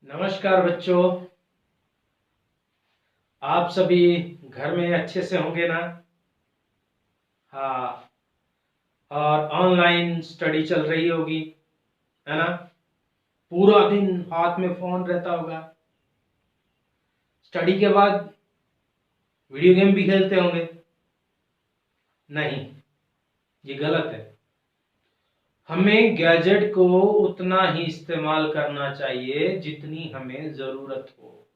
नमस्कार बच्चों। आप सभी घर में अच्छे से होंगे ना? हाँ। और ऑनलाइन स्टडी चल रही होगी, है ना? पूरा दिन हाथ में फोन रहता होगा। स्टडी के बाद वीडियो गेम भी खेलते होंगे। नहीं, ये गलत है। हमें गैजेट को उतना ही इस्तेमाल करना चाहिए जितनी हमें जरूरत हो।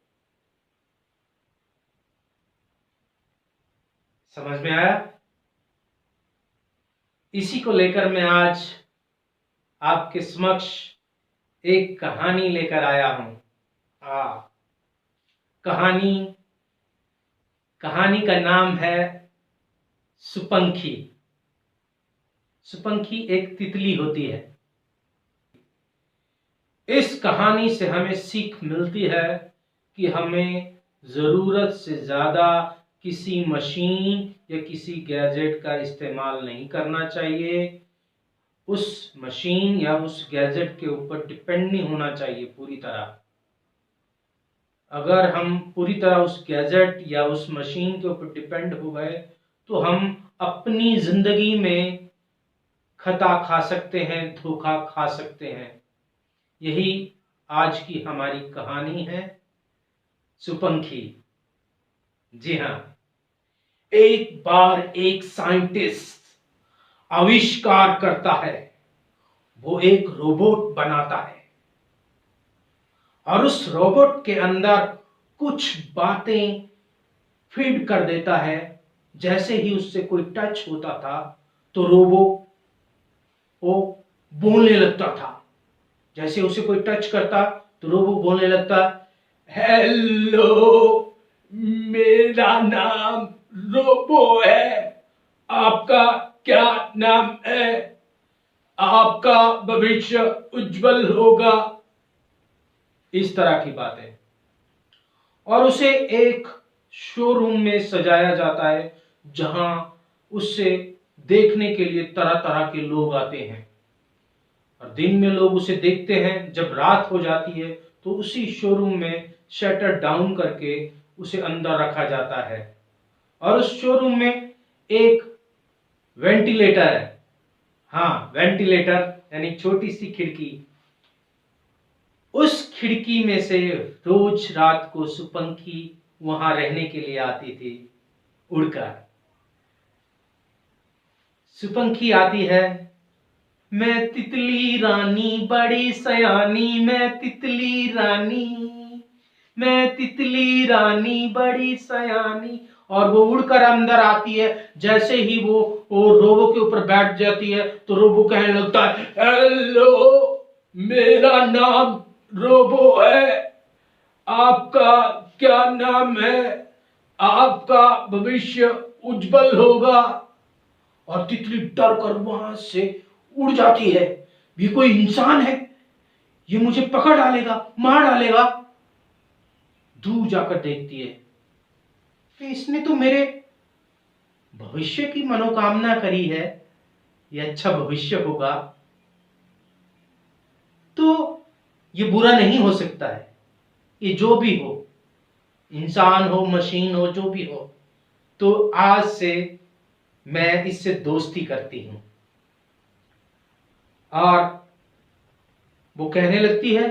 समझ में आया? इसी को लेकर मैं आज आपके समक्ष एक कहानी लेकर आया हूं। कहानी का नाम है सुपंखी। सुपंखी एक तितली होती है। इस कहानी से हमें सीख मिलती है कि हमें जरूरत से ज्यादा किसी मशीन या किसी गैजेट का इस्तेमाल नहीं करना चाहिए। उस मशीन या उस गैजेट के ऊपर डिपेंड नहीं होना चाहिए पूरी तरह। अगर हम पूरी तरह उस गैजेट या उस मशीन के ऊपर डिपेंड हो गए तो हम अपनी जिंदगी में खता खा सकते हैं, धोखा खा सकते हैं। यही आज की हमारी कहानी है, सुपंखी। जी हाँ, एक बार एक साइंटिस्ट आविष्कार करता है। वो एक रोबोट बनाता है और उस रोबोट के अंदर कुछ बातें फीड कर देता है। जैसे ही उससे कोई टच होता था तो रोबोट वो बोलने लगता था। जैसे उसे कोई टच करता तो रोबो बोलने लगता, हेलो, मेरा नाम रोबो है। आपका क्या नाम है? आपका भविष्य उज्जवल होगा। इस तरह की बातें। और उसे एक शोरूम में सजाया जाता है जहां उससे देखने के लिए तरह तरह के लोग आते हैं। और दिन में लोग उसे देखते हैं। जब रात हो जाती है तो उसी शोरूम में शटर डाउन करके उसे अंदर रखा जाता है। और उस शोरूम में एक वेंटिलेटर है। हाँ, वेंटिलेटर यानी छोटी सी खिड़की। उस खिड़की में से रोज रात को सुपंखी वहां रहने के लिए आती थी उड़कर। सुपंखी आती है, मैं तितली रानी बड़ी सयानी, मैं तितली रानी, मैं तितली रानी बड़ी सयानी। और वो उड़कर अंदर आती है। जैसे ही वो रोबो के ऊपर बैठ जाती है तो रोबो कहने लगता है, हेलो, मेरा नाम रोबो है। आपका क्या नाम है? आपका भविष्य उज्जवल होगा। और तितली डर कर वहां से उड़ जाती है। ये कोई इंसान है, ये मुझे पकड़ डालेगा, मार डालेगा। दूर जाकर देखती है, इसने तो मेरे भविष्य की मनोकामना करी है, ये अच्छा भविष्य होगा, तो ये बुरा नहीं हो सकता है। ये जो भी हो, इंसान हो, मशीन हो, जो भी हो, तो आज से मैं इससे दोस्ती करती हूं। और वो कहने लगती है,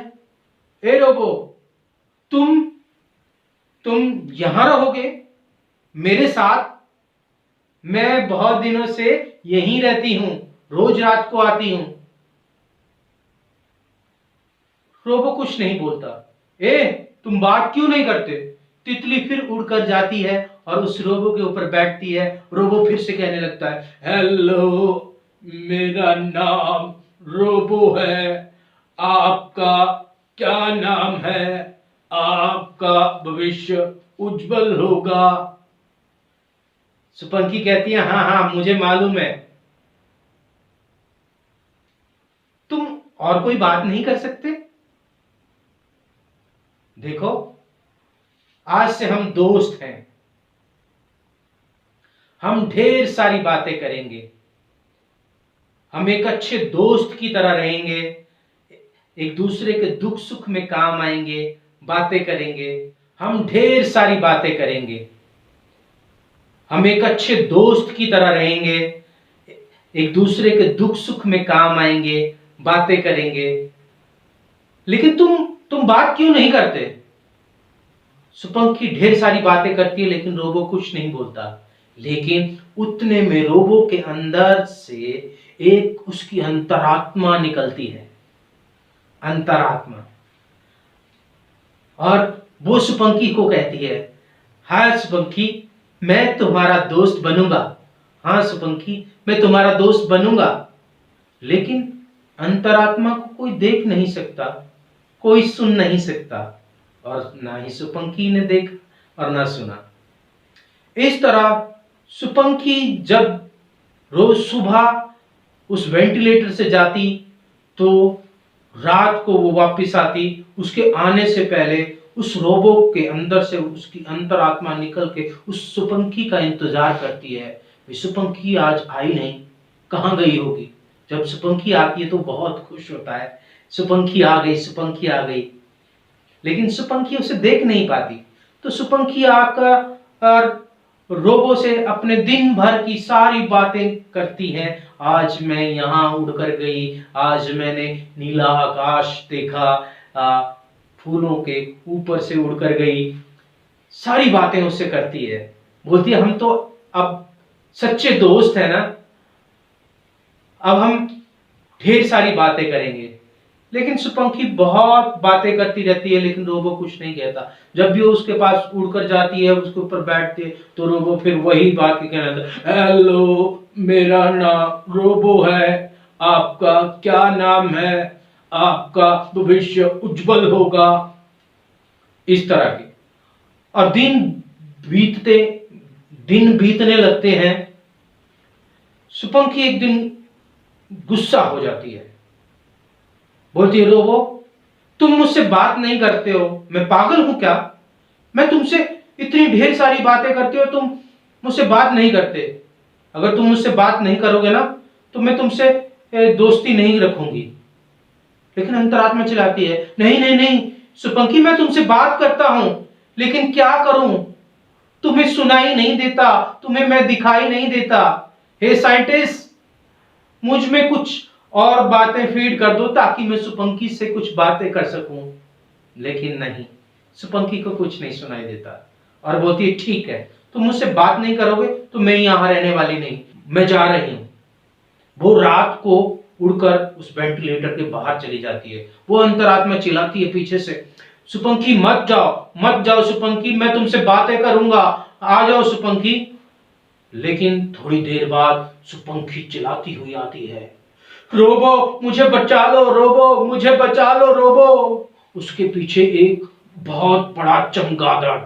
ए रोबो, तुम यहां रहोगे मेरे साथ? मैं बहुत दिनों से यहीं रहती हूं, रोज रात को आती हूं। रोबो कुछ नहीं बोलता। तुम बात क्यों नहीं करते? तितली फिर उड़कर जाती है और उस रोबो के ऊपर बैठती है। रोबो फिर से कहने लगता है, हेलो, मेरा नाम रोबो है। आपका क्या नाम है? आपका भविष्य उज्जवल होगा। सुपंखी कहती है, हाँ हाँ, मुझे मालूम है। तुम और कोई बात नहीं कर सकते? देखो, आज से हम दोस्त हैं। हम ढेर सारी बातें करेंगे। हम एक अच्छे दोस्त की तरह रहेंगे। एक दूसरे के दुख सुख में काम आएंगे, बातें करेंगे, हम ढेर सारी बातें करेंगे, हम एक अच्छे दोस्त की तरह रहेंगे, एक दूसरे के दुख सुख में काम आएंगे, बातें करेंगे। लेकिन तुम बात क्यों नहीं करते? सुपंखी ढेर सारी बातें करती है लेकिन रोबो कुछ नहीं बोलता। लेकिन उतने में रोबो के अंदर से एक उसकी अंतरात्मा निकलती है, अंतरात्मा, और वो सुपंखी को कहती है, हाँ सुपंखी, मैं तुम्हारा दोस्त बनूंगा। हाँ सुपंखी, मैं तुम्हारा दोस्त बनूंगा। लेकिन अंतरात्मा को कोई देख नहीं सकता, कोई सुन नहीं सकता, और ना ही सुपंखी ने देखा और ना सुना। इस तरह सुपंखी जब रोज सुबह उस वेंटिलेटर से जाती तो रात को वो वापस आती, उसके आने से पहले उस रोबो के अंदर से उसकी अंतरात्मा निकल के उस सुपंखी का इंतजार करती है। सुपंखी आज आई नहीं, कहाँ गई होगी। जब सुपंखी आती है तो बहुत खुश होता है, सुपंखी आ गई, सुपंखी आ गई। लेकिन सुपंखी उसे देख नहीं पाती। तो सुपंखी आकर और रोबो से अपने दिन भर की सारी बातें करती हैं। आज मैं यहाँ उड़कर गई, आज मैंने नीला आकाश देखा, फूलों के ऊपर से उड़कर गई, सारी बातें उससे करती है। बोलती है हम तो अब सच्चे दोस्त है ना, अब हम ढेर सारी बातें करेंगे। लेकिन सुपंखी बहुत बातें करती रहती है लेकिन रोबो कुछ नहीं कहता। जब भी वो उसके पास उड़कर जाती है, उसके ऊपर बैठती है, तो रोबो फिर वही बात कहना था, हेलो मेरा नाम रोबो है, आपका क्या नाम है, आपका भविष्य उज्जवल होगा, इस तरह के। और दिन बीतने लगते हैं। सुपंखी एक दिन गुस्सा हो जाती है, बोलती है रोबो, तुम मुझसे बात नहीं करते हो, मैं पागल हूं क्या? मैं तुमसे इतनी ढेर सारी बातें करती हो, तुम मुझसे बात नहीं करते। अगर तुम मुझसे बात नहीं करोगे ना तो मैं तुमसे दोस्ती नहीं रखूंगी। लेकिन अंतरात्मा चिल्लाती है, नहीं नहीं नहीं सुपंखी, मैं तुमसे बात करता हूं, लेकिन क्या करूं, तुम्हें सुनाई नहीं देता, तुम्हें मैं दिखाई नहीं देता। हे साइंटिस्ट, मुझ में कुछ और बातें फीड कर दो ताकि मैं सुपंखी से कुछ बातें कर सकूं। लेकिन नहीं, सुपंखी को कुछ नहीं सुनाई देता और बोलती है, ठीक है, तुम मुझसे बात नहीं करोगे तो मैं यहां रहने वाली नहीं, मैं जा रही हूं। वो रात को उड़कर उस वेंटिलेटर के बाहर चली जाती है। वो अंतरात्मा चिल्लाती है पीछे से, सुपंखी मत जाओ, मत जाओ सुपंखी, मैं तुमसे बातें करूंगा, आ जाओ सुपंखी। लेकिन थोड़ी देर बाद सुपंखी चिल्लाती हुई आती है, रोबो मुझे बचा लो, रोबो मुझे बचा लो, रोबो। उसके पीछे एक बहुत बड़ा चमगादड़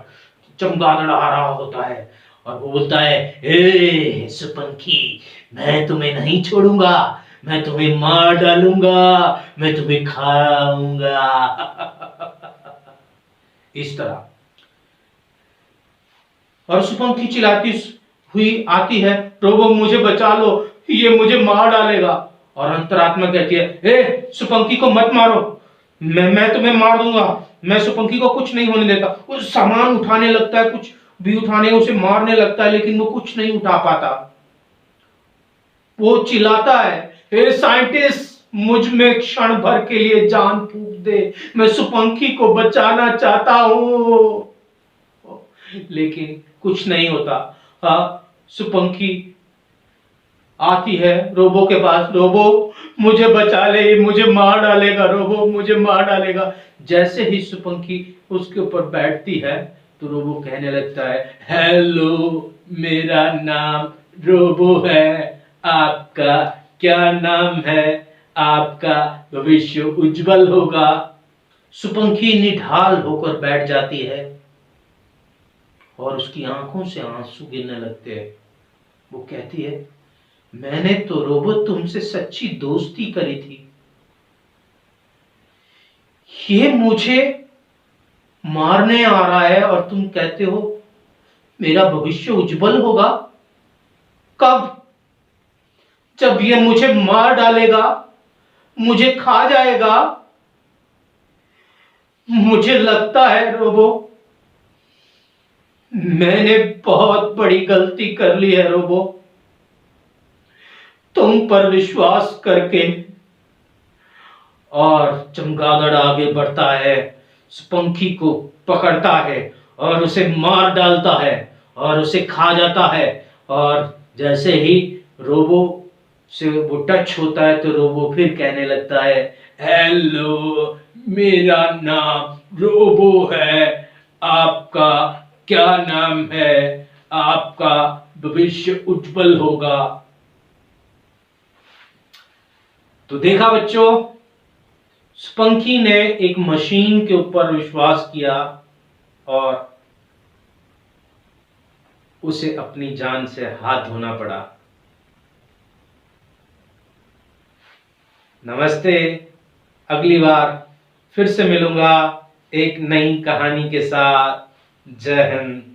आ रहा होता है और वो बोलता है, ए सुपंखी, मैं तुम्हें नहीं छोड़ूंगा, मैं तुम्हें मार डालूंगा, मैं तुम्हें खाऊंगा। इस तरह। और सुपंखी चिल्लाती हुई आती है, रोबो मुझे बचा लो, ये मुझे मार डालेगा। और अंतरात्मा कहती है, ए सुपंखी को मत मारो, मैं तुम्हें मार दूंगा, मैं सुपंखी को कुछ नहीं होने देता। वो सामान उठाने लगता है, कुछ भी उठाने उसे मारने लगता है, लेकिन वो कुछ नहीं उठा पाता। वो चिल्लाता है, हे साइंटिस्ट, मुझ में क्षण भर के लिए जान फूंक दे, मैं सुपंखी को बचाना चाहता हूं। लेकिन कुछ नहीं होता। सुपंखी आती है रोबो के पास, रोबो मुझे बचा ले, मुझे मार डालेगा, रोबो मुझे मार डालेगा। जैसे ही सुपंखी उसके ऊपर बैठती है तो रोबो कहने लगता है, हेलो मेरा नाम रोबो है, आपका क्या नाम है, आपका भविष्य उज्जवल होगा। सुपंखी निढाल होकर बैठ जाती है और उसकी आंखों से आंसू गिरने लगते हैं। वो कहती है, मैंने तो रोबो तुमसे सच्ची दोस्ती करी थी, ये मुझे मारने आ रहा है और तुम कहते हो मेरा भविष्य उज्जवल होगा। कब? जब ये मुझे मार डालेगा, मुझे खा जाएगा, मुझे लगता है रोबो, मैंने बहुत बड़ी गलती कर ली है रोबो। तुम पर विश्वास करके। और चमगादड़ आगे बढ़ता है, पंखी को पकड़ता है और उसे मार डालता है और उसे खा जाता है। और जैसे ही रोबो से वो टच होता है तो रोबो फिर कहने लगता है, हेलो, मेरा नाम रोबो है। आपका क्या नाम है? आपका भविष्य उज्जवल होगा। तो देखा बच्चों, स्पंकी ने एक मशीन के ऊपर विश्वास किया और उसे अपनी जान से हाथ धोना पड़ा। नमस्ते, अगली बार फिर से मिलूंगा एक नई कहानी के साथ। जय हिंद।